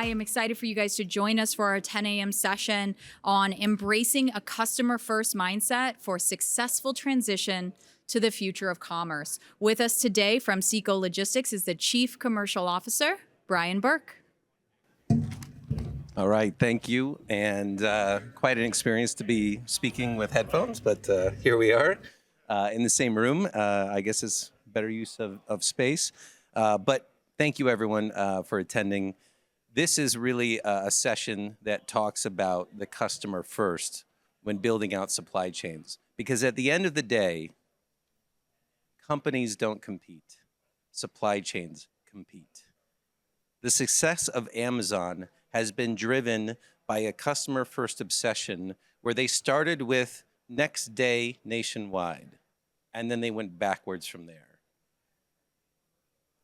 am excited for you guys to join us for our 10 a.m. session on embracing a customer-first mindset for successful transition to the future of commerce. With us today from Seko Logistics is the Chief Commercial Officer, Brian Bourke. All right, thank you. And quite an experience to be speaking with headphones, but here we are in the same room. I guess it's better use of space. But thank you, everyone, for attending. This is really a session that talks about the customer first when building out supply chains. Because at the end of the day, companies don't compete. Supply chains compete. The success of Amazon has been driven by a customer-first obsession where they started with next day nationwide, and then they went backwards from there.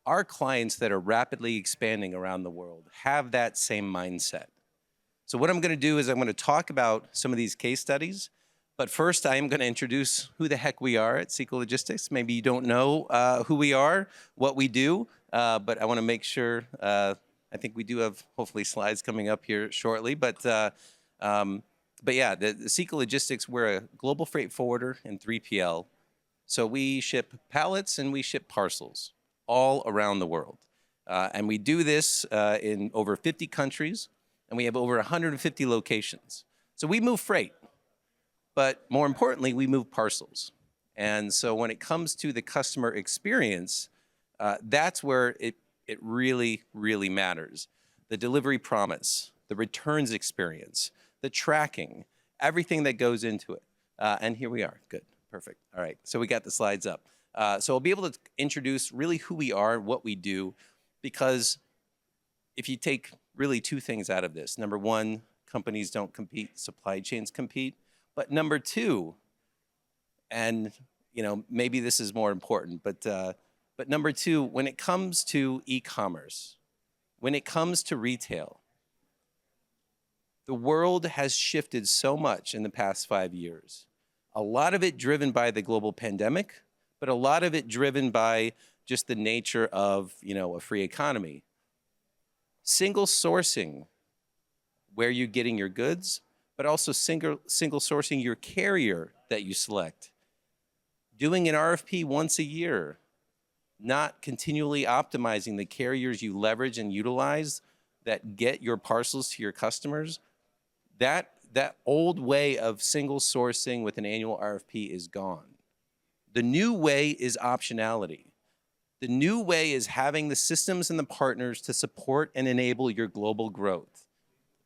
Our clients that are rapidly expanding around the world have that same mindset. So what I'm going to do is I'm going to talk about some of these case studies, but first I am going to introduce who the heck we are at Seko Logistics. Maybe you don't know who we are, what we do, but I want to make sure I think we do have hopefully slides coming up here shortly, but yeah, the Seko Logistics, we're a global freight forwarder and 3PL. So we ship pallets and we ship parcels all around the world. And we do this in over 50 countries, and we have over 150 locations. So we move freight, but more importantly, we move parcels. And so when it comes to the customer experience, that's where it really, really matters. The delivery promise, the returns experience, the tracking, everything that goes into it. And here we are. Good, perfect. All right, so we got the slides up. So I'll be able to introduce really who we are, what we do, because if you take really two things out of this, number one, companies don't compete, supply chains compete. But number two, and maybe this is more important, but number two, when it comes to e-commerce, when it comes to retail, the world has shifted so much in the past 5 years. A lot of it driven by the global pandemic, but a lot of it driven by just the nature of, a free economy. Single sourcing where you're getting your goods, but also single sourcing your carrier that you select. Doing an RFP once a year. Not continually optimizing the carriers you leverage and utilize that get your parcels to your customers, that old way of single sourcing with an annual RFP is gone. The new way is optionality. The new way is having the systems and the partners to support and enable your global growth.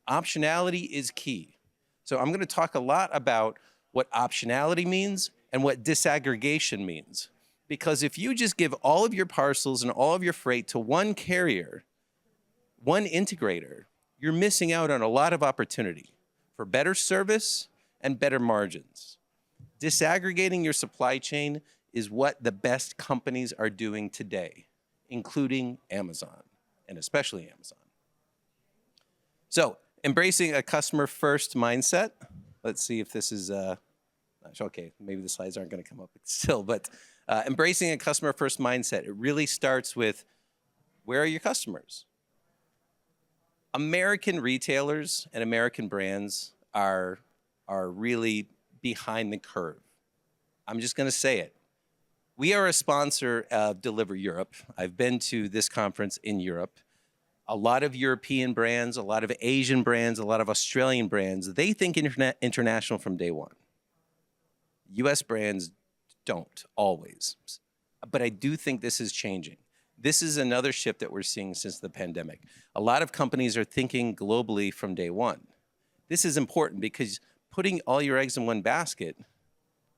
Optionality is key. So I'm going to talk a lot about what optionality means and what disaggregation means. Because if you just give all of your parcels and all of your freight to one carrier, one integrator, you're missing out on a lot of opportunity for better service and better margins. Disaggregating your supply chain is what the best companies are doing today, including Amazon, and especially Amazon. So, embracing a customer-first mindset. Let's see if this is, okay, maybe the slides aren't going to come up still, but embracing a customer-first mindset, it really starts with, where are your customers? American retailers and American brands are really behind the curve. I'm just going to say it. We are a sponsor of Deliver Europe. I've been to this conference in Europe. A lot of European brands, a lot of Asian brands, a lot of Australian brands, they think international from day one. US brands don't always, but I do think this is changing. This is another shift that we're seeing since the pandemic. A lot of companies are thinking globally from day one. This is important because putting all your eggs in one basket,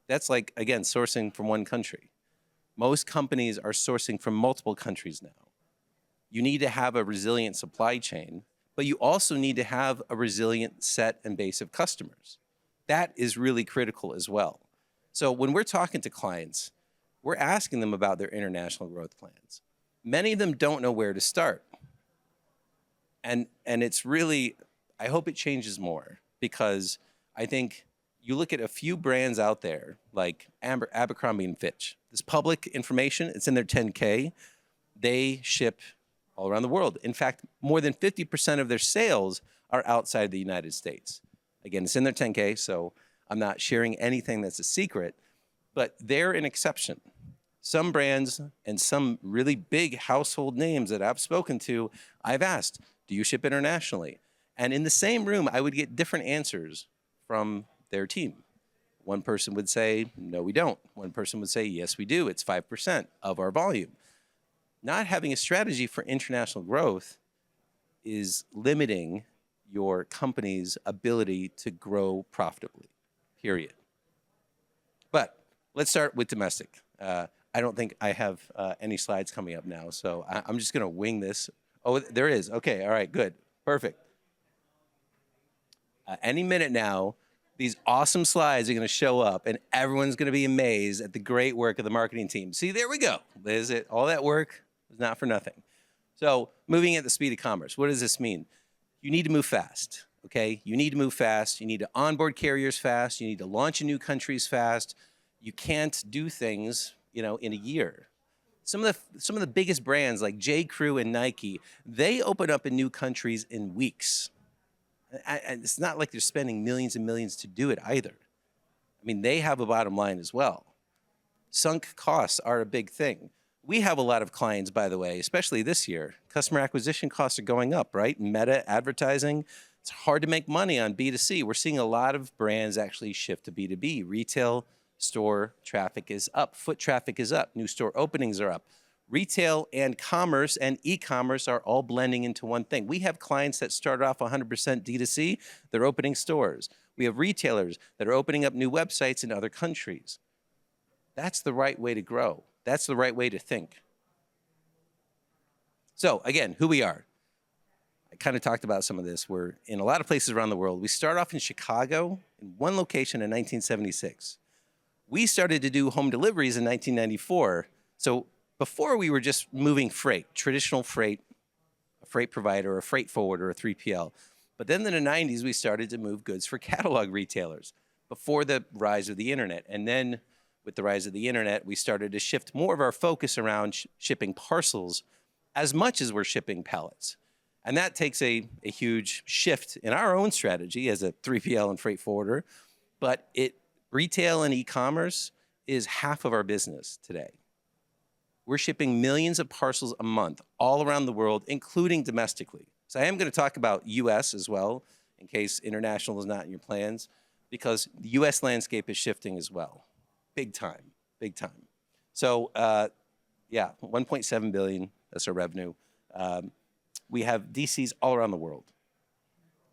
that's like, again, sourcing from one country. Most companies are sourcing from multiple countries now. You need to have a resilient supply chain, but you also need to have a resilient set and base of customers. That is really critical as well. So when we're talking to clients, we're asking them about their international growth plans. Many of them don't know where to start. And it's really, I hope it changes more, because I think you look at a few brands out there like Abercrombie & Fitch. This public information, it's in their 10K. They ship all around the world. In fact, more than 50% of their sales are outside the United States. Again, it's in their 10K, so I'm not sharing anything that's a secret, but they're an exception. Some brands and some really big household names that I've spoken to, I've asked, do you ship internationally? And in the same room, I would get different answers from their team. One person would say, no, we don't. One person would say, yes, we do. It's 5% of our volume. Not having a strategy for international growth is limiting your company's ability to grow profitably, period. But let's start with domestic. I don't think I have any slides coming up now, so I'm just going to wing this. Oh, there is. Okay, all right, good, perfect. Any minute now, these awesome slides are going to show up, and everyone's going to be amazed at the great work of the marketing team. See, there we go. There's it. All that work was not for nothing. So moving at the speed of commerce, what does this mean? You need to move fast, okay? You need to move fast. You need to onboard carriers fast. You need to launch in new countries fast. You can't do things, in a year. Some of the biggest brands like J. Crew and Nike, they open up in new countries in weeks. And it's not like they're spending millions and millions to do it either. I mean, they have a bottom line as well. Sunk costs are a big thing. We have a lot of clients, by the way, especially this year. Customer acquisition costs are going up, right? Meta advertising, it's hard to make money on B2C. We're seeing a lot of brands actually shift to B2B. Retail store traffic is up. Foot traffic is up. New store openings are up. Retail and commerce and e-commerce are all blending into one thing. We have clients that start off 100% D2C. They're opening stores. We have retailers that are opening up new websites in other countries. That's the right way to grow. That's the right way to think. So again, who we are. I kind of talked about some of this. We're in a lot of places around the world. We start off in Chicago in one location in 1976. We started to do home deliveries in 1994. So before we were just moving freight, traditional freight, a freight provider, a freight forwarder, a 3PL. But then in the 90s, we started to move goods for catalog retailers before the rise of the internet. And then with the rise of the internet, we started to shift more of our focus around shipping parcels as much as we're shipping pallets. And that takes a huge shift in our own strategy as a 3PL and freight forwarder. But retail and e-commerce is half of our business today. We're shipping millions of parcels a month all around the world, including domestically. So I am going to talk about US as well, in case international is not in your plans, because the US landscape is shifting as well. Big time, big time. So yeah, 1.7 billion, that's our revenue. We have DCs all around the world.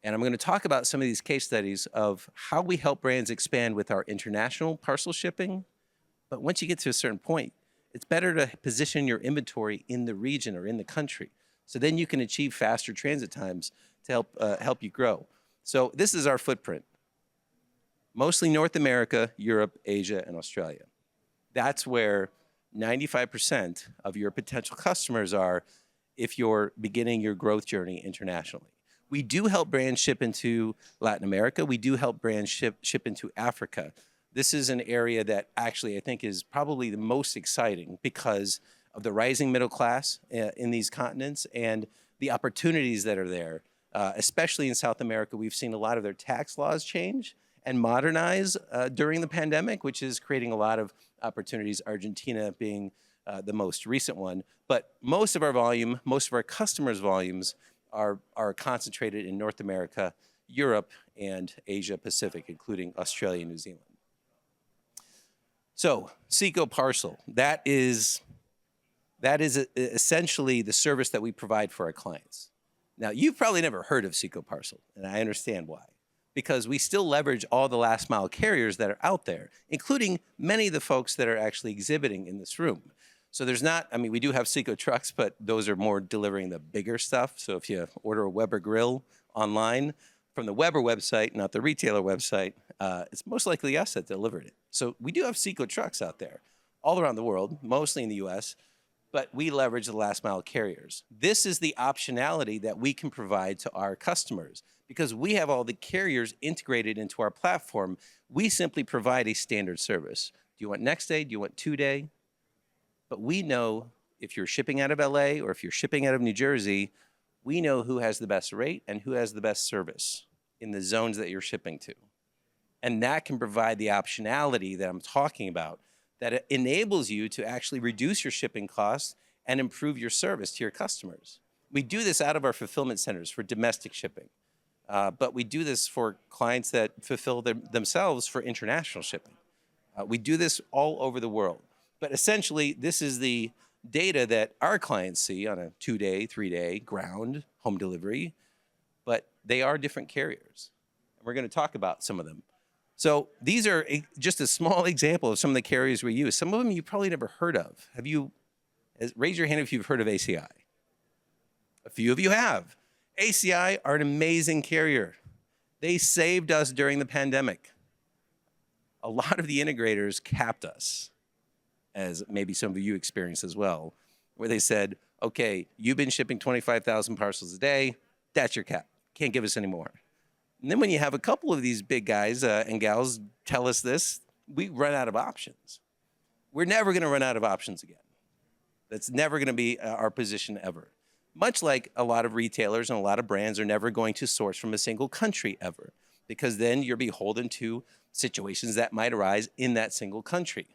And I'm going to talk about some of these case studies of how we help brands expand with our international parcel shipping. But once you get to a certain point, it's better to position your inventory in the region or in the country. So then you can achieve faster transit times to help you grow. So this is our footprint. Mostly North America, Europe, Asia, and Australia. That's where 95% of your potential customers are if you're beginning your growth journey internationally. We do help brands ship into Latin America. We do help brands ship into Africa. This is an area that actually I think is probably the most exciting because of the rising middle class in these continents and the opportunities that are there. Especially in South America, we've seen a lot of their tax laws change and modernize during the pandemic, which is creating a lot of opportunities, Argentina being the most recent one. But most of our volume, most of our customers' volumes are concentrated in North America, Europe, and Asia Pacific, including Australia and New Zealand. So Seko Parcel, that is essentially the service that we provide for our clients. Now, you've probably never heard of Seko Parcel, and I understand why. Because we still leverage all the last mile carriers that are out there, including many of the folks that are actually exhibiting in this room. So there's not, I mean, we do have Seko trucks, but those are more delivering the bigger stuff. So if you order a Weber grill online from the Weber website, not the retailer website, it's most likely us that delivered it. So we do have Seko trucks out there all around the world, mostly in the US, but we leverage the last mile carriers. This is the optionality that we can provide to our customers because we have all the carriers integrated into our platform. We simply provide a standard service. Do you want next day? Do you want 2-day? But we know if you're shipping out of LA or if you're shipping out of New Jersey, we know who has the best rate and who has the best service in the zones that you're shipping to. And that can provide the optionality that I'm talking about, that it enables you to actually reduce your shipping costs and improve your service to your customers. We do this out of our fulfillment centers for domestic shipping, but we do this for clients that fulfill themselves for international shipping. We do this all over the world. But essentially, this is the data that our clients see on a 2-day, 3-day ground home delivery, but they are different carriers. And we're going to talk about some of them. So these are just a small example of some of the carriers we use. Some of them you probably never heard of. Raise your hand if you've heard of ACI. A few of you have. ACI are an amazing carrier. They saved us during the pandemic. A lot of the integrators capped us, as maybe some of you experienced as well, where they said, okay, you've been shipping 25,000 parcels a day, that's your cap. Can't give us any more. And then when you have a couple of these big guys and gals tell us this, we run out of options. We're never going to run out of options again. That's never going to be our position ever. Much like a lot of retailers and a lot of brands are never going to source from a single country ever, because then you're beholden to situations that might arise in that single country.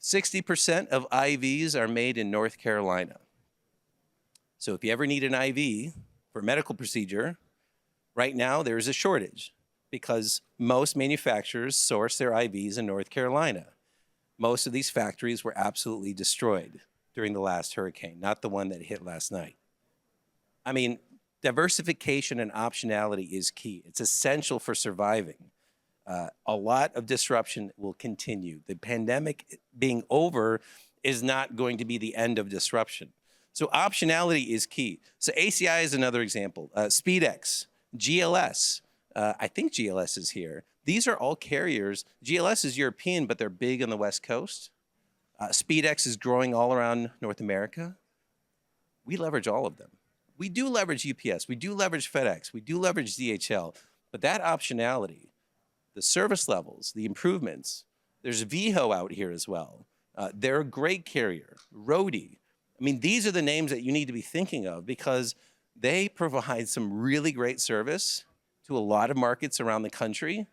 60% of IVs are made in North Carolina. So if you ever need an IV for a medical procedure, right now there is a shortage because most manufacturers source their IVs in North Carolina. Most of these factories were absolutely destroyed during the last hurricane, not the one that hit last night. I mean, diversification and optionality is key. It's essential for surviving. A lot of disruption will continue. The pandemic being over is not going to be the end of disruption. So optionality is key. So ACI is another example. SpeedX, GLS, I think GLS is here. These are all carriers. GLS is European, but they're big on the West Coast. SpeedX is growing all around North America. We leverage all of them. We do leverage UPS. We do leverage FedEx. We do leverage DHL. But that optionality, the service levels, the improvements, there's Viho out here as well. They're a great carrier. Rody. I mean, these are the names that you need to be thinking of because they provide some really great service to a lot of markets around the country.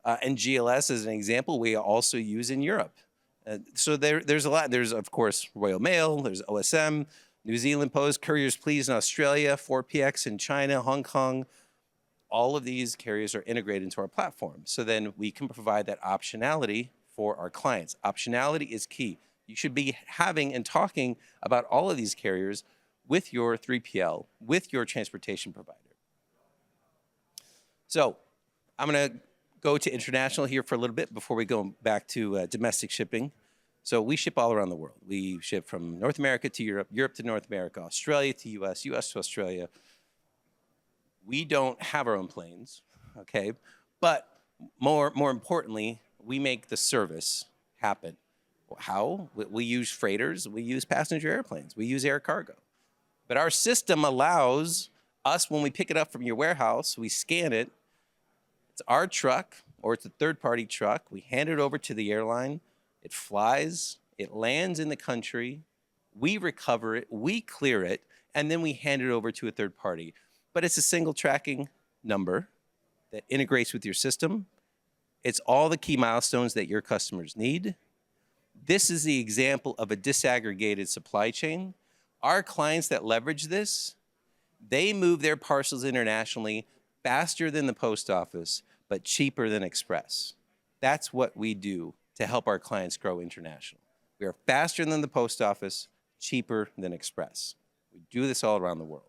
And GLS, as an example, we also use in Europe. So there's a lot. There's, of course, Royal Mail. There's OSM, New Zealand Post, Couriers Please in Australia, 4PX in China, Hong Kong. All of these carriers are integrated into our platform. So then we can provide that optionality for our clients. Optionality is key. You should be having and talking about all of these carriers with your 3PL, with your transportation provider. So I'm going to go to international here for a little bit before we go back to domestic shipping. So we ship all around the world. We ship from North America to Europe, Europe to North America, Australia to US, US to Australia. We don't have our own planes, okay? But more importantly, we make the service happen. How? We use freighters, we use passenger airplanes, we use air cargo. But our system allows us, when we pick it up from your warehouse, we scan it, it's our truck or it's a third-party truck, we hand it over to the airline, it flies, it lands in the country, we recover it, we clear it, and then we hand it over to a third party. But it's a single tracking number that integrates with your system. It's all the key milestones that your customers need. This is the example of a disaggregated supply chain. Our clients that leverage this, they move their parcels internationally faster than the post office, but cheaper than express. That's what we do to help our clients grow international. We are faster than the post office, cheaper than express. We do this all around the world.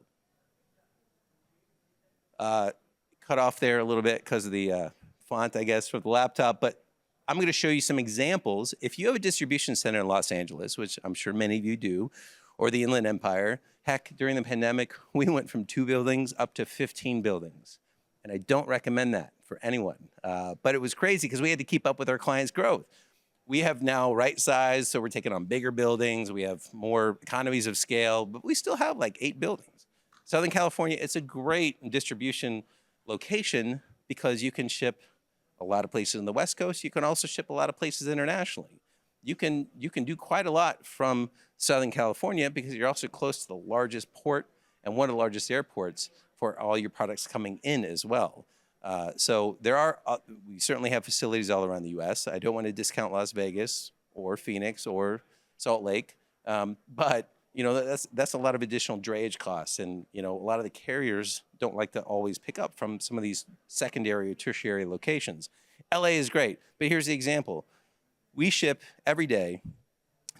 Cut off there a little bit because of the font, I guess, for the laptop, but I'm going to show you some examples. If you have a distribution center in Los Angeles, which I'm sure many of you do, or the Inland Empire, heck, during the pandemic, we went from 2 buildings up to 15 buildings. And I don't recommend that for anyone. But it was crazy because we had to keep up with our clients' growth. We have now right size, so we're taking on bigger buildings. We have more economies of scale, but we still have like 8 buildings. Southern California, it's a great distribution location because you can ship a lot of places in the West Coast. You can also ship a lot of places internationally. you can do quite a lot from Southern California because you're also close to the largest port and one of the largest airports for all your products coming in as well. So we certainly have facilities all around the U.S. I don't want to discount Las Vegas or Phoenix or Salt Lake, but that's a lot of additional drayage costs, and a lot of the carriers don't like to always pick up from some of these secondary or tertiary locations. LA is great, but here's the example. We ship every day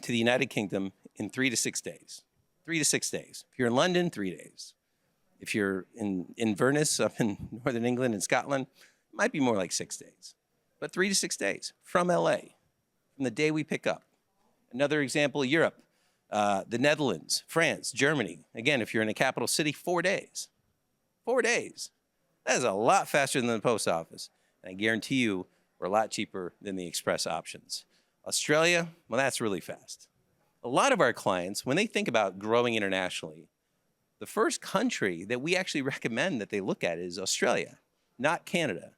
to the United Kingdom in 3 to 6 days. 3 to 6 days. If you're in London, 3 days. If you're in Inverness up in Northern England and Scotland, it might be more like 6 days. But 3 to 6 days from LA, from the day we pick up. Another example, Europe, the Netherlands, France, Germany. Again, if you're in a capital city, 4 days. 4 days. That is a lot faster than the post office. And I guarantee you, we're a lot cheaper than the express options. Australia, well, that's really fast. A lot of our clients, when they think about growing internationally, the first country that we actually recommend that they look at is Australia, not Canada.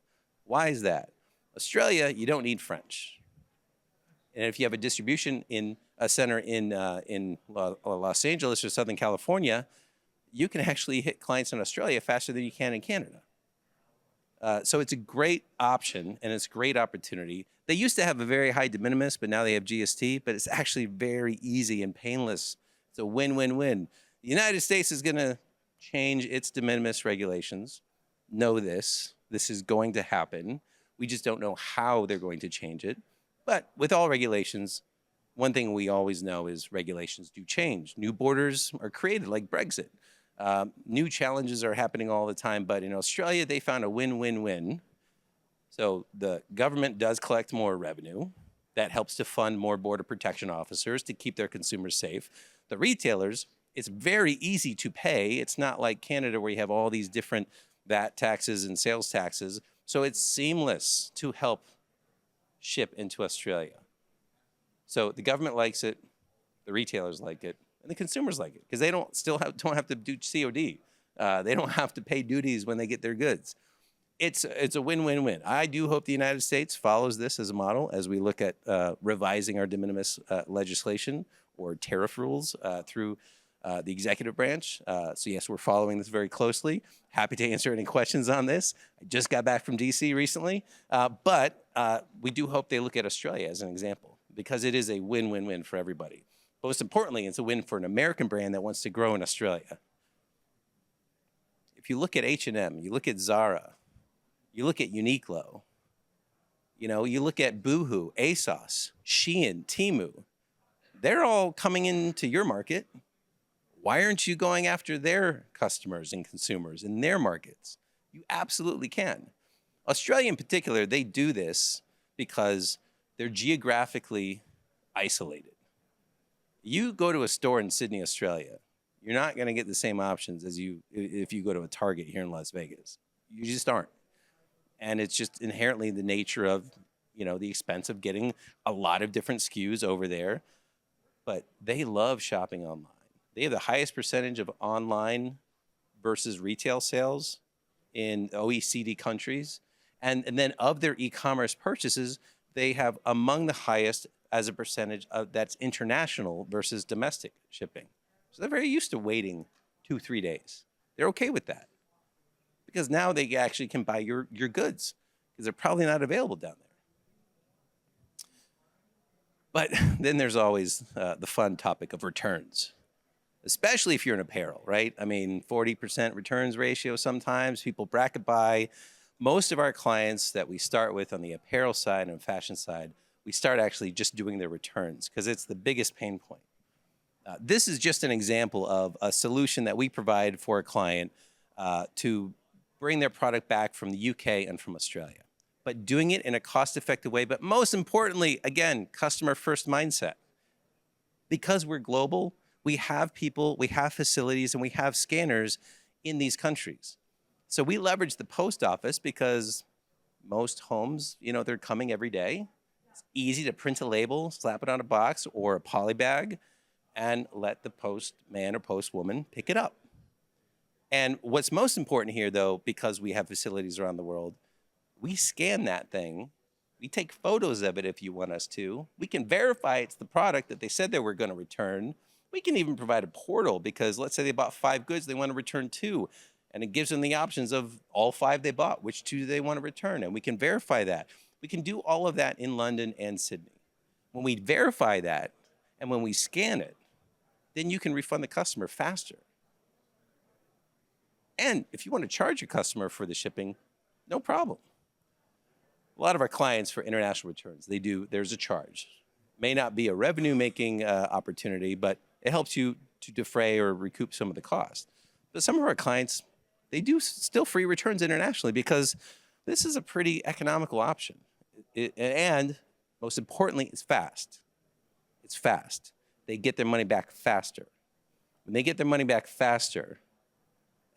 Why is that? Australia, you don't need French. And if you have a distribution in a center in Los Angeles or Southern California, you can actually hit clients in Australia faster than you can in Canada. So it's a great option and it's a great opportunity. They used to have a very high de minimis, but now they have GST, but it's actually very easy and painless. It's a win-win-win. The United States is going to change its de minimis regulations. Know this. This is going to happen. We just don't know how they're going to change it. But with all regulations, one thing we always know is regulations do change. New borders are created, like Brexit. New challenges are happening all the time, but in Australia, they found a win-win-win. So the government does collect more revenue. That helps to fund more border protection officers to keep their consumers safe. The retailers, it's very easy to pay. It's not like Canada where you have all these different VAT taxes and sales taxes. So it's seamless to help ship into Australia. So the government likes it, the retailers like it, and the consumers like it because they don't have to do COD. They don't have to pay duties when they get their goods. It's a win-win-win. I do hope the United States follows this as a model as we look at revising our de minimis legislation or tariff rules through the executive branch. So yes, we're following this very closely. Happy to answer any questions on this. I just got back from DC recently, but we do hope they look at Australia as an example because it is a win-win-win for everybody. Most importantly, it's a win for an American brand that wants to grow in Australia. If you look at H&M, you look at Zara, you look at Uniqlo, you look at Boohoo, ASOS, Shein, Temu, they're all coming into your market. Why aren't you going after their customers and consumers in their markets? You absolutely can. Australia in particular, they do this because they're geographically isolated. You go to a store in Sydney, Australia, you're not going to get the same options as if you go to a Target here in Las Vegas. You just aren't. And it's just inherently the nature of, the expense of getting a lot of different SKUs over there. But they love shopping online. They have the highest percentage of online versus retail sales in OECD countries. And then of their e-commerce purchases, they have among the highest as a percentage of that's international versus domestic shipping. So they're very used to waiting 2-3 days. They're okay with that because now they actually can buy your goods because they're probably not available down there. But then there's always the fun topic of returns, especially if you're in apparel, right? 40% returns ratio sometimes. People bracket buy. Most of our clients that we start with on the apparel side and fashion side, we start actually just doing their returns because it's the biggest pain point. This is just an example of a solution that we provide for a client to bring their product back from the UK and from Australia, but doing it in a cost-effective way. But most importantly, again, customer-first mindset. Because we're global, we have people, we have facilities, and we have scanners in these countries. So we leverage the post office because most homes, they're coming every day. It's easy to print a label, slap it on a box or a poly bag, and let the postman or postwoman pick it up. And what's most important here, though, because we have facilities around the world, we scan that thing. We take photos of it if you want us to. We can verify it's the product that they said they were going to return. We can even provide a portal because let's say they bought 5 goods, they want to return 2. And it gives them the options of all 5 they bought, which 2 do they want to return? And we can verify that. We can do all of that in London and Sydney. When we verify that and when we scan it, then you can refund the customer faster. And if you want to charge your customer for the shipping, no problem. A lot of our clients for international returns, there's a charge. May not be a revenue-making opportunity, but it helps you to defray or recoup some of the cost. But some of our clients, they do still free returns internationally because this is a pretty economical option. And most importantly, it's fast. It's fast. They get their money back faster. When they get their money back faster,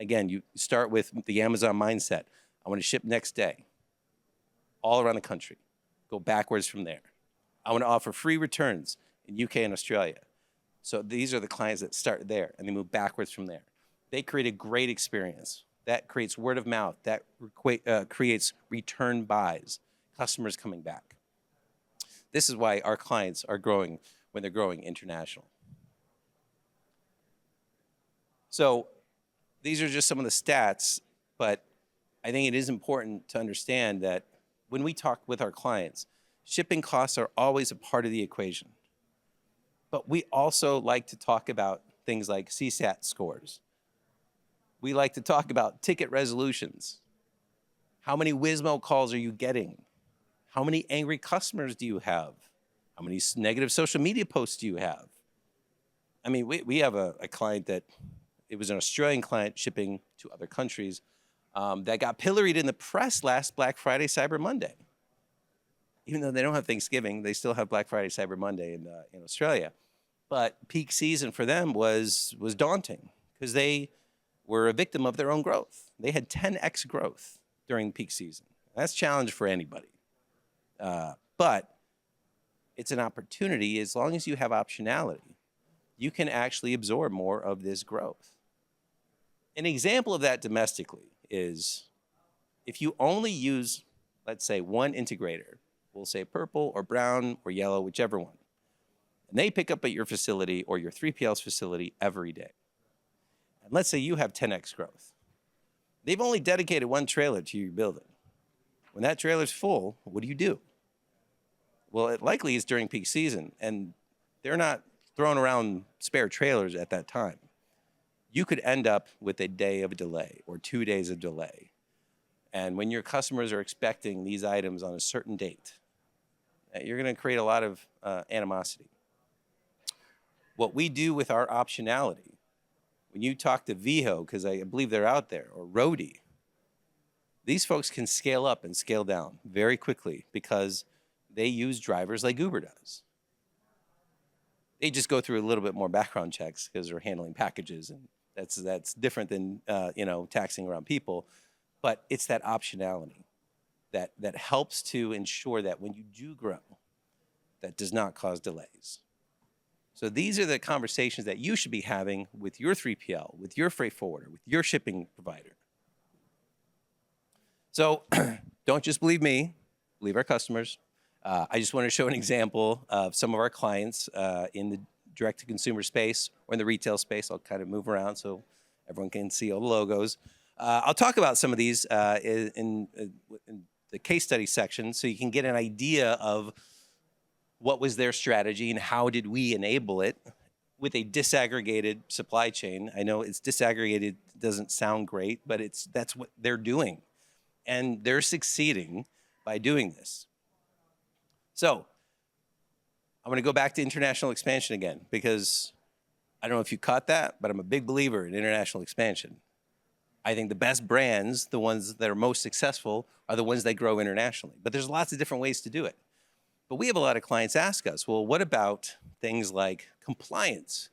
again, you start with the Amazon mindset. I want to ship next day, all around the country. Go backwards from there. I want to offer free returns in UK and Australia. So these are the clients that start there, and they move backwards from there. They create a great experience. That creates word of mouth. That creates return buys, customers coming back. This is why our clients are growing when they're growing international. So these are just some of the stats, but I think it is important to understand that when we talk with our clients, shipping costs are always a part of the equation. But we also like to talk about things like CSAT scores. We like to talk about ticket resolutions. How many Wizmo calls are you getting? How many angry customers do you have? How many negative social media posts do you have? I mean, we have a client that, it was an Australian client shipping to other countries that got pilloried in the press last Black Friday, Cyber Monday. Even though they don't have Thanksgiving, they still have Black Friday, Cyber Monday in Australia. But peak season for them was daunting because they were a victim of their own growth. They had 10x growth during peak season. That's a challenge for anybody. But it's an opportunity. As long as you have optionality, you can actually absorb more of this growth. An example of that domestically is if you only use, let's say, one integrator, we'll say purple or brown or yellow, whichever one, and they pick up at your facility or your 3PL's facility every day. And let's say you have 10x growth. They've only dedicated one trailer to your building. When that trailer's full, what do? Well, it likely is during peak season, and they're not throwing around spare trailers at that time. You could end up with a day of delay or 2 days of delay. And when your customers are expecting these items on a certain date, you're going to create a lot of animosity. What we do with our optionality, when you talk to Viho, because I believe they're out there, or Rody, these folks can scale up and scale down very quickly because they use drivers like Uber does. They just go through a little bit more background checks because they're handling packages, and that's different than taxing around people. But it's that optionality that helps to ensure that when you do grow, that does not cause delays. So these are the conversations that you should be having with your 3PL, with your freight forwarder, with your shipping provider. So don't just believe me, believe our customers. I just want to show an example of some of our clients in the direct-to-consumer space or in the retail space. I'll kind of move around so everyone can see all the logos. I'll talk about some of these in the case study section so you can get an idea of what was their strategy and how did we enable it with a disaggregated supply chain. I know it's disaggregated, doesn't sound great, but that's what they're doing. And they're succeeding by doing this. So I'm going to go back to international expansion again because I don't know if you caught that, but I'm a big believer in international expansion. I think the best brands, the ones that are most successful, are the ones that grow internationally. But there's lots of different ways to do it. But we have a lot of clients ask us, well, what about things like compliance?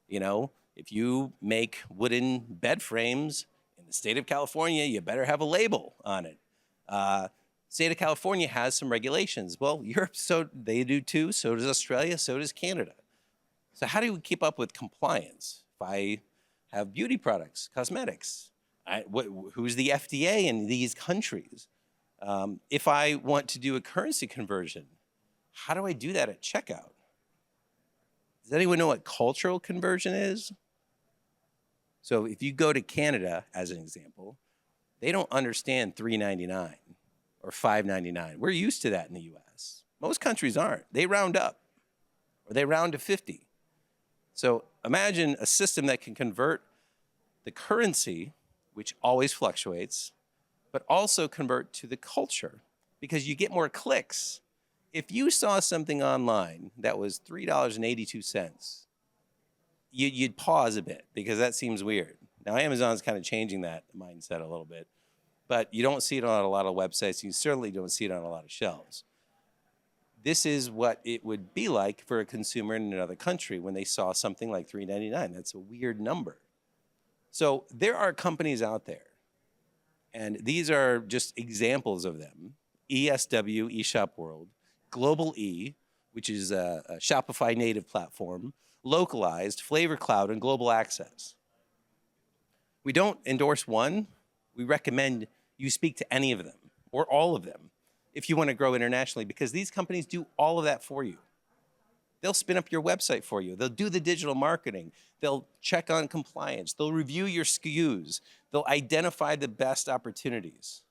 You know, if you make wooden bed frames in the state of California, you better have a label on it. State of California has some regulations. Well, Europe, so they do too. So does Australia. So does Canada. So how do we keep up with compliance? If I have beauty products, cosmetics, who's the FDA in these countries? If I want to do a currency conversion, how do I do that at checkout? Does anyone know what cultural conversion is? So if you go to Canada, as an example, they don't understand $3.99 or $5.99. We're used to that in the US. Most countries aren't. They round up or they round to 50. So imagine a system that can convert the currency, which always fluctuates, but also convert to the culture because you get more clicks. If you saw something online that was $3.82, you'd pause a bit because that seems weird. Now, Amazon's kind of changing that mindset a little bit, but you don't see it on a lot of websites. You certainly don't see it on a lot of shelves. This is what it would be like for a consumer in another country when they saw something like $3.99. That's a weird number. So there are companies out there, and these are just examples of them. ESW, eShop World, Global E, which is a Shopify native platform, Localized, Flavor Cloud, and Global Access. We don't endorse one. We recommend you speak to any of them or all of them if you want to grow internationally, because these companies do all of that for you. They'll spin up your website for you. They'll do the digital marketing. They'll check on compliance. They'll review your SKUs. They'll identify the best opportunities.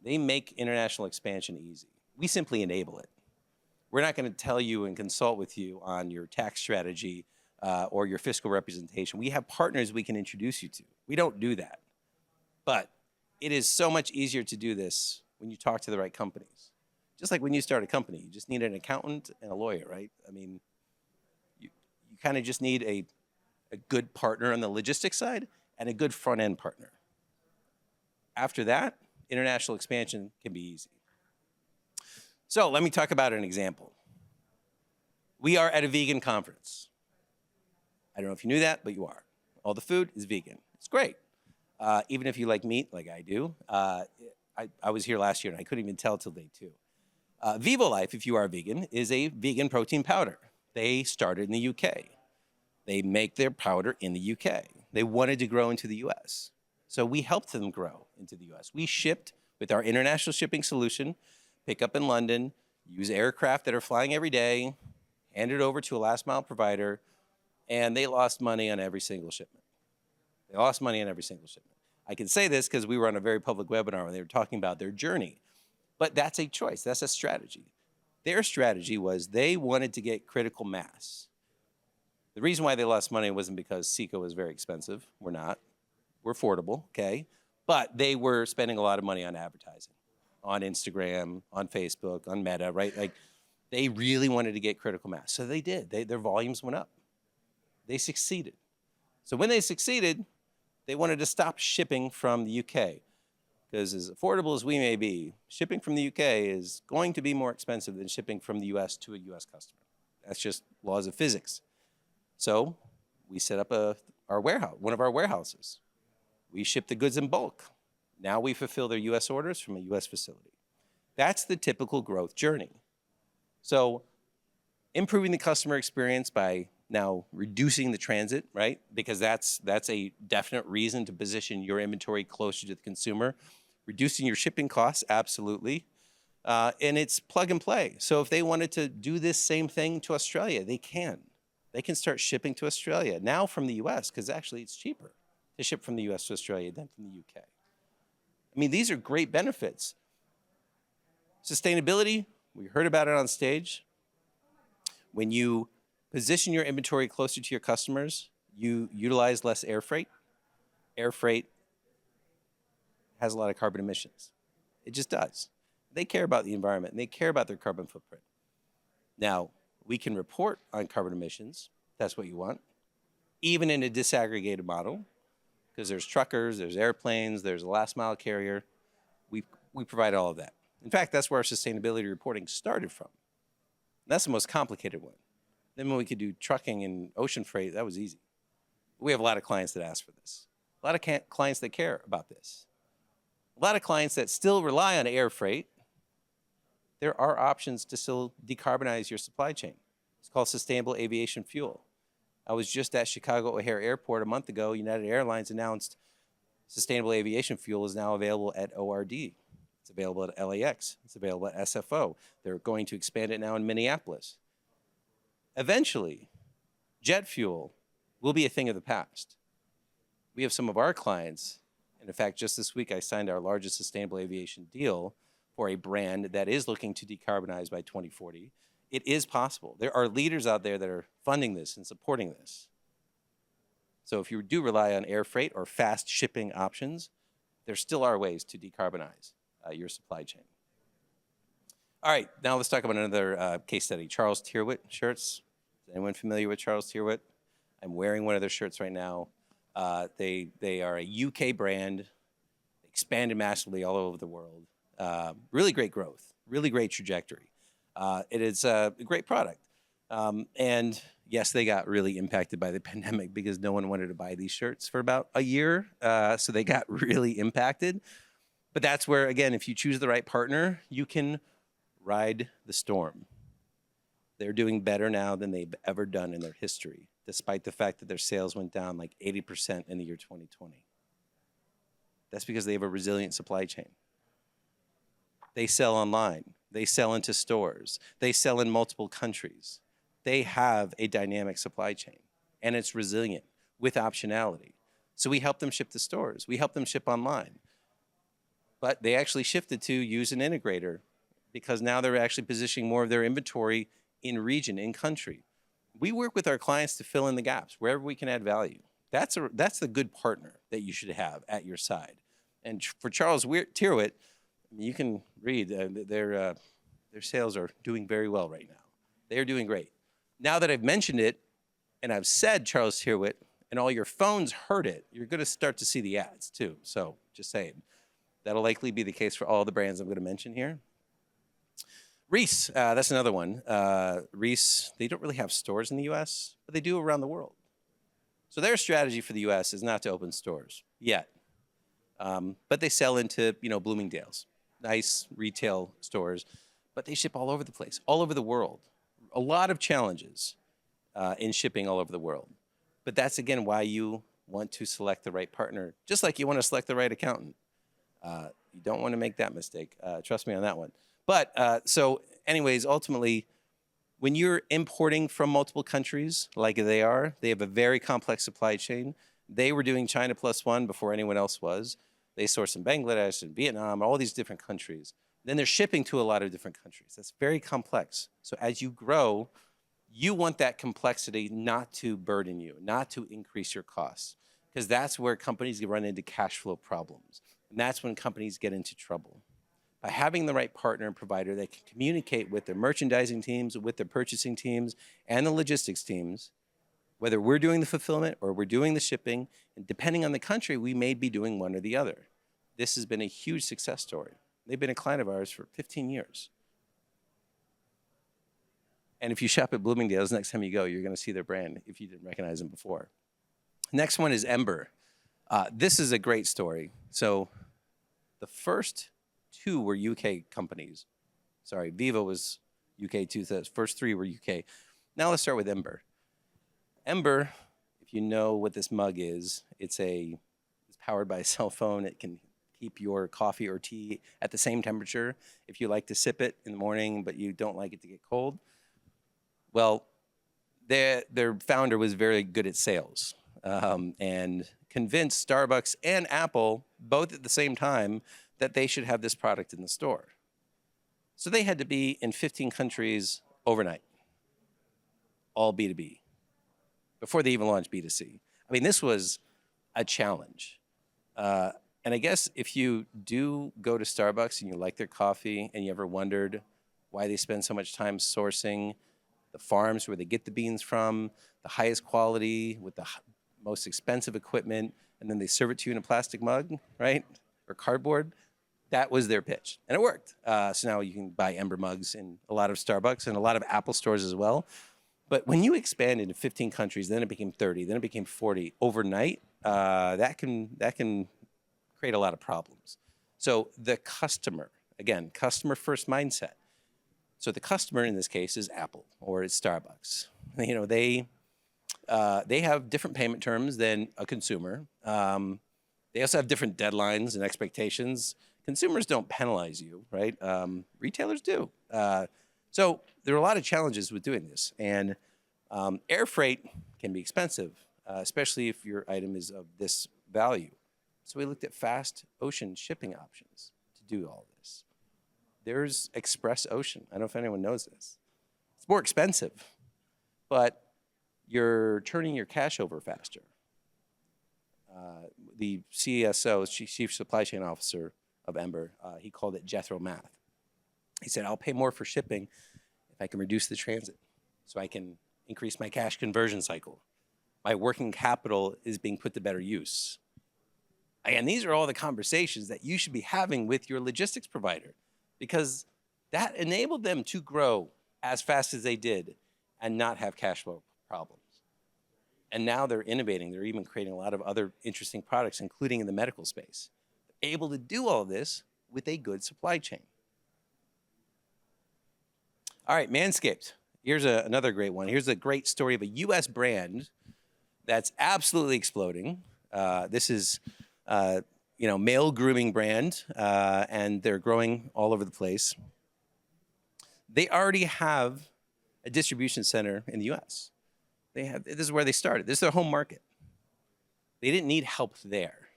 They make international expansion easy. We simply enable it. We're not going to tell you and consult with you on your tax strategy or your fiscal representation. We have partners we can introduce you to. We don't do that. But it is so much easier to do this when you talk to the right companies. Just like when you start a company, you just need an accountant and a lawyer, right? I mean, you kind of just need a good partner on the logistics side and a good front-end partner. After that, international expansion can be easy. So let me talk about an example. We are at a vegan conference. I don't know if you knew that, but you are. All the food is vegan. It's great. Even if you like meat, like I do. I was here last year and I couldn't even tell till day 2. Vivo Life, if you are vegan, is a vegan protein powder. They started in the UK. They make their powder in the UK. They wanted to grow into the US. So we helped them grow into the US. We shipped with our international shipping solution, pick up in London, use aircraft that are flying every day, hand it over to a last mile provider, and they lost money on every single shipment. They lost money on every single shipment. I can say this because we were on a very public webinar when they were talking about their journey. But that's a choice. That's a strategy. Their strategy was they wanted to get critical mass. The reason why they lost money wasn't because Seko was very expensive. We're not. We're affordable, okay? But they were spending a lot of money on advertising, on Instagram, on Facebook, on Meta, right? Like, they really wanted to get critical mass. So they did. Their volumes went up. They succeeded. So when they succeeded, they wanted to stop shipping from the UK. Because as affordable as we may be, shipping from the UK is going to be more expensive than shipping from the US to a US customer. That's just laws of physics. So we set up our warehouse, one of our warehouses. We ship the goods in bulk. Now we fulfill their US orders from a US facility. That's the typical growth journey. So improving the customer experience by now reducing the transit, right? Because that's a definite reason to position your inventory closer to the consumer. Reducing your shipping costs, absolutely. And it's plug and play. So if they wanted to do this same thing to Australia, they can. They can start shipping to Australia now from the US, because actually it's cheaper to ship from the US to Australia than from the UK. I mean, these are great benefits. Sustainability, we heard about it on stage. When you position your inventory closer to your customers, you utilize less air freight. Air freight has a lot of carbon emissions. It just does. They care about the environment, and they care about their carbon footprint. Now, we can report on carbon emissions. That's what you want. Even in a disaggregated model, because there's truckers, there's airplanes, there's a last mile carrier. We provide all of that. In fact, that's where our sustainability reporting started from. That's the most complicated one. Then when we could do trucking and ocean freight, that was easy. We have a lot of clients that ask for this. A lot of clients that care about this. A lot of clients that still rely on air freight. There are options to still decarbonize your supply chain. It's called sustainable aviation fuel. I was just at Chicago O'Hare Airport a month ago. United Airlines announced sustainable aviation fuel is now available at ORD. It's It's available at LAX. It's available at SFO. They're going to expand it now in Minneapolis. Eventually, jet fuel will be a thing of the past. We have some of our clients, and in fact, just this week I signed our largest sustainable aviation deal for a brand that is looking to decarbonize by 2040. It is possible. There are leaders out there that are funding this and supporting this. So if you do rely on air freight or fast shipping options, there still are ways to decarbonize your supply chain. All right, now let's talk about another case study. Charles Tyrwhitt shirts. Is anyone familiar with Charles Tyrwhitt? I'm wearing one of their shirts right now. They are a UK brand, expanded massively all over the world. Really great growth, really great trajectory. It is a great product. And yes, they got really impacted by the pandemic because no one wanted to buy these shirts for about a year. So they got really impacted. But that's where, again, if you choose the right partner, you can ride the storm. They're doing better now than they've ever done in their history, despite the fact that their sales went down like 80% in the year 2020. That's because they have a resilient supply chain. They sell online. They sell into stores. They sell in multiple countries. They have a dynamic supply chain, and it's resilient with optionality. So we help them ship to stores. We help them ship online. But they actually shifted to use an integrator because now they're actually positioning more of their inventory in region, in country. We work with our clients to fill in the gaps wherever we can add value. That's the good partner that you should have at your side. And for Charles Tyrwhitt, you can read their sales are doing very well right now. They are doing great. Now that I've mentioned it and I've said Charles Tyrwhitt and all your phones heard it, you're going to start to see the ads too. So just saying. That'll likely be the case for all the brands I'm going to mention here. Reese, that's another one. Reese, they don't really have stores in the US, but they do around the world. So their strategy for the US is not to open stores yet. But they sell into, Bloomingdale's, nice retail stores, but they ship all over the place, all over the world. A lot of challenges in shipping all over the world. But that's, again, why you want to select the right partner, just like you want to select the right accountant. You don't want to make that mistake. Trust me on that one. But so anyways, ultimately, when you're importing from multiple countries like they have a very complex supply chain. They were doing China plus one before anyone else was. They source in Bangladesh and Vietnam, all these different countries. Then they're shipping to a lot of different countries. That's very complex. So as you grow, you want that complexity not to burden you, not to increase your costs, because that's where companies run into cash flow problems. And that's when companies get into trouble. By having the right partner and provider that can communicate with their merchandising teams, with their purchasing teams, and the logistics teams, whether we're doing the fulfillment or we're doing the shipping, and depending on the country, we may be doing one or the other. This has been a huge success story. They've been a client of ours for 15 years. And if you shop at Bloomingdale's, next time you go, you're going to see their brand if you didn't recognize them before. Next one is Ember. This is a great story. So the first two were UK companies. Sorry, Viva was UK too. The first three were UK. Now let's start with Ember. Ember, if you know what this mug is, it's powered by a cell phone. It can keep your coffee or tea at the same temperature if you like to sip it in the morning, but you don't like it to get cold. Well, their founder was very good at sales and convinced Starbucks and Apple, both at the same time, that they should have this product in the store. So they had to be in 15 countries overnight, all B2B, before they even launched B2C. I mean, this was a challenge. And I guess if you do go to Starbucks and you like their coffee and you ever wondered why they spend so much time sourcing the farms where they get the beans from, the highest quality with the most expensive equipment, and then they serve it to you in a plastic mug, right? Or cardboard. That was their pitch, and it worked. So now you can buy Ember mugs in a lot of Starbucks and a lot of Apple stores as well. But when you expand into 15 countries, then it became 30, then it became 40 overnight, that can create a lot of problems. So the customer, again, customer first mindset. So the customer in this case is Apple or it's Starbucks. You know, they have different payment terms than a consumer. They also have different deadlines and expectations. Consumers don't penalize you, right? Retailers do. So there are a lot of challenges with doing this. And air freight can be expensive, especially if your item is of this value. So we looked at fast ocean shipping options to do all this. There's Express Ocean. I don't know if anyone knows this. It's more expensive, but you're turning your cash over faster. The CSO, Chief Supply Chain Officer of Ember, he called it Jethro math. He said, I'll pay more for shipping if I can reduce the transit so I can increase my cash conversion cycle. My working capital is being put to better use. And these are all the conversations that you should be having with your logistics provider, because that enabled them to grow as fast as they did and not have cash flow problems. And now they're innovating. They're even creating a lot of other interesting products, including in the medical space. They're able to do all this with a good supply chain. All right, Manscaped. Here's another great one. Here's a great story of a U.S. brand that's absolutely exploding. This is, male grooming brand, and they're growing all over the place. They already have a distribution center in the U.S. This is where they started. This is their home market. They didn't need help there.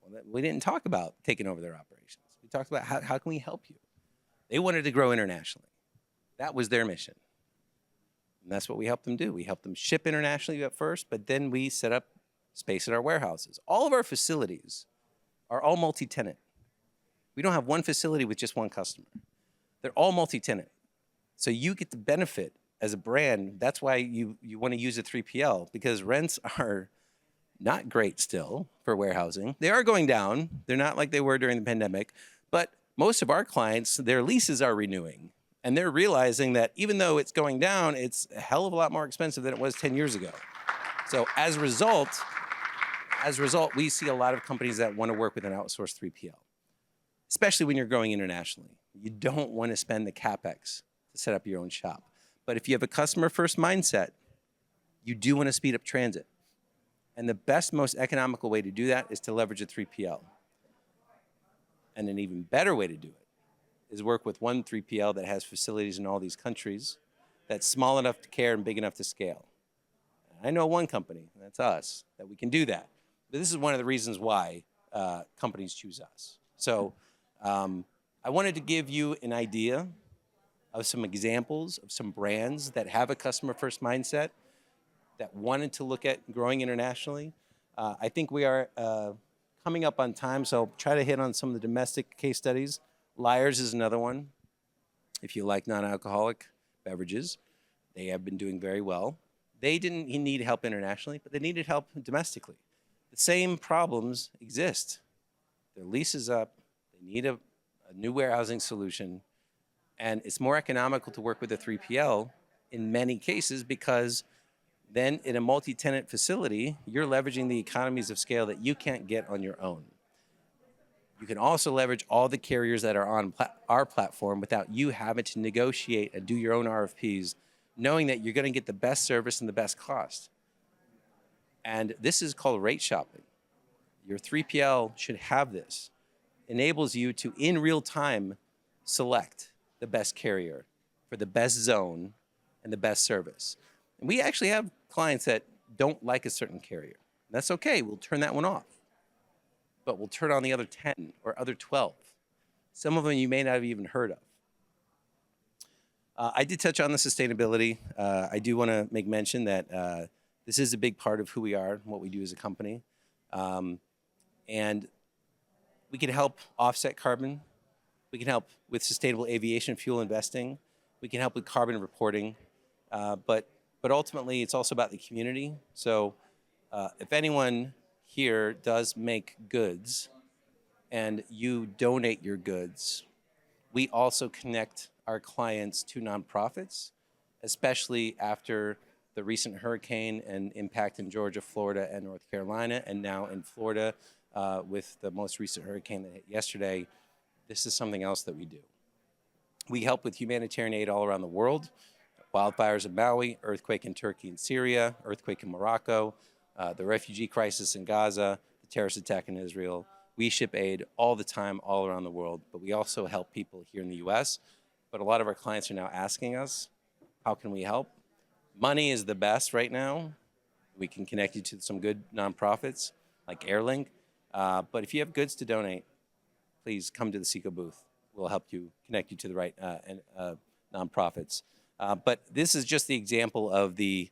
Well, we didn't talk about taking over their operations. We talked about how can we help you. They wanted to grow internationally. That was their mission. And that's what we helped them do. We helped them ship internationally at first, but then we set up space in our warehouses. All of our facilities are all multi-tenant. We don't have one facility with just one customer. They're all multi-tenant. So you get the benefit as a brand. That's why you want to use a 3PL, because rents are not great still for warehousing. They are going down. They're not like they were during the pandemic, but most of our clients, their leases are renewing. And they're realizing that even though it's going down, it's a hell of a lot more expensive than it was 10 years ago. So as a result, we see a lot of companies that want to work with an outsourced 3PL, especially when you're growing internationally. You don't want to spend the CapEx to set up your own shop. But if you have a customer-first mindset, you do want to speed up transit. And the best, most economical way to do that is to leverage a 3PL. And an even better way to do it is work with one 3PL that has facilities in all these countries, that's small enough to care and big enough to scale. And I know one company, and that's us, that we can do that. But this is one of the reasons why companies choose us. So I wanted to give you an idea of some examples of some brands that have a customer-first mindset, that wanted to look at growing internationally. I think we are coming up on time, so I'll try to hit on some of the domestic case studies. Liars is another one. If you like non-alcoholic beverages, they have been doing very well. They didn't need help internationally, but they needed help domestically. The same problems exist. Their lease is up. They need a new warehousing solution. And it's more economical to work with a 3PL in many cases, because then in a multi-tenant facility, you're leveraging the economies of scale that you can't get on your own. You can also leverage all the carriers that are on our platform without you having to negotiate and do your own RFPs, knowing that you're going to get the best service and the best cost. And this is called rate shopping. Your 3PL should have this. Enables you to, in real time, select the best carrier for the best zone and the best service. And we actually have clients that don't like a certain carrier. That's okay. We'll turn that one off. But we'll turn on the other 10 or other 12. Some of them you may not have even heard of. I did touch on the sustainability. I do want to make mention that this is a big part of who we are and what we do as a company. And we can help offset carbon. We can help with sustainable aviation fuel investing. We can help with carbon reporting. But ultimately, it's also about the community. So if anyone here does make goods and you donate your goods, we also connect our clients to nonprofits, especially after the recent hurricane and impact in Georgia, Florida, and North Carolina, and now in Florida with the most recent hurricane that hit yesterday. This is something else that we do. We help with humanitarian aid all around the world. Wildfires in Maui, earthquake in Turkey and Syria, earthquake in Morocco, the refugee crisis in Gaza, the terrorist attack in Israel. We ship aid all the time, all around the world, but we also help people here in the US. But a lot of our clients are now asking us, how can we help? Money is the best right now. We can connect you to some good nonprofits like Airlink. But if you have goods to donate, please come to the Seko booth. We'll help you connect you to the right nonprofits. But this is just the example of the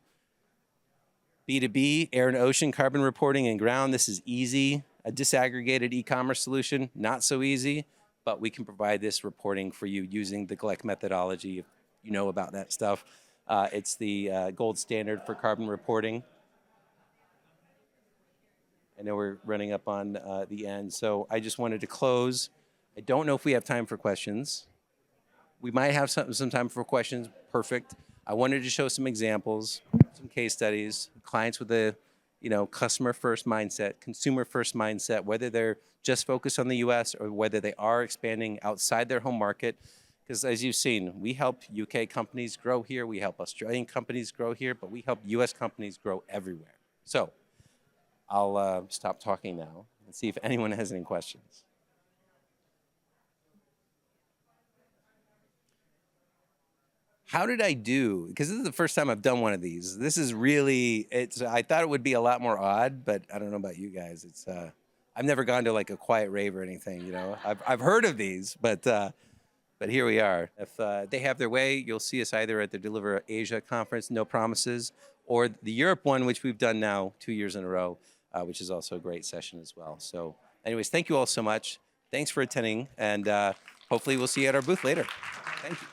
B2B, air and ocean carbon reporting and ground. This is easy. A disaggregated e-commerce solution, not so easy, but we can provide this reporting for you using the GLEC methodology if you know about that stuff. It's the gold standard for carbon reporting. I know we're running up on the end, so I just wanted to close. I don't know if we have time for questions. We might have some time for questions. Perfect. I wanted to show some examples, some case studies, clients with a customer first mindset, consumer first mindset, whether they're just focused on the US or whether they are expanding outside their home market. Because as you've seen, we help UK companies grow here, we help Australian companies grow here, but we help US companies grow everywhere. So I'll stop talking now and see if anyone has any questions. How did I do? Because this is the first time I've done one of these. This is really, I thought it would be a lot more odd, but I don't know about you guys. I've never gone to like a quiet rave or anything, I've heard of these, but here we are. If they have their way, you'll see us either at the Deliver Asia conference, No Promises, or the Europe one, which we've done now 2 years in a row, which is also a great session as well. So anyways, thank you all so much. Thanks for attending, and hopefully we'll see you at our booth later. Thank you.